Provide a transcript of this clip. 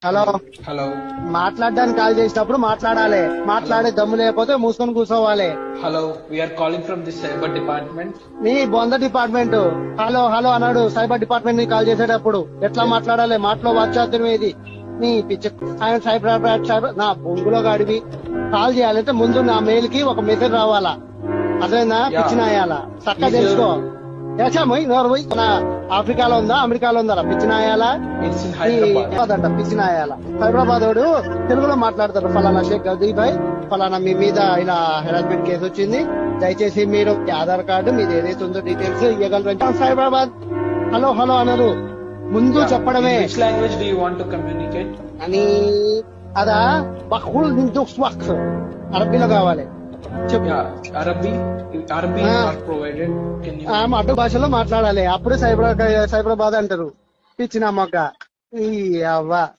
Hello, hello మాట్లాడడానికి call చేసినప్పుడు మాట్లాడాలి. మాట్లాడే దమ్ము లేకపోతే మూసుకొని కూర్చోవాలి. Hello we're calling from the cyber department. నీ బొంద డిపార్ట్మెంట్ హలో హలో అన్నాడు. సైబర్ డిపార్ట్మెంట్ ని కాల్ చేసేటప్పుడు ఎట్లా మాట్లాడాలి? మాటలో వాచాతుర్యం ఇది. నీ పిచ్చి ఆయన సైబర్ నా బొంగులో గాడివి. కాల్ చేయాలంటే ముందు నా మెయిల్ కి ఒక మెసేజ్ రావాలా? అదేనా పిచ్చిన అయ్యాలా? చక్కగా తెలుసుకో. పోయి నోరు పోయి ఆఫ్రికాలో ఉందా అమెరికాలో ఉందా పిచ్చిన అయ్యాలా? It's in Hyderabad. అంట పిచ్చిన అయ్యాలా. హైదరాబాద్ వాడు తెలుగులో మాట్లాడతాడు. ఫలానా షేక్ గదీ భాయ్, ఫలానా మీ మీద ఇలా హెరాస్మెంట్ కేసు వచ్చింది, దయచేసి మీరు మీ ఆధార్ కార్డు మీది ఏదైతే ఉందో డీటెయిల్స్ ఇవ్వగలరు. హైదరాబాద్ హలో హలో అన్నారు. ముందు చెప్పడమే. Which language do you want to communicate? అని అదా బహుల్ అరబీలో కావాలి. చెప్పు. అరబీ ఆర్ ప్రొవైడెడ్. కెన్ యు అడ్డు భాషలో మాట్లాడాలి. అప్పుడే సైబరాబాద్ అంటారు. పిచ్చిన మొక్క ఈ అవ్వ.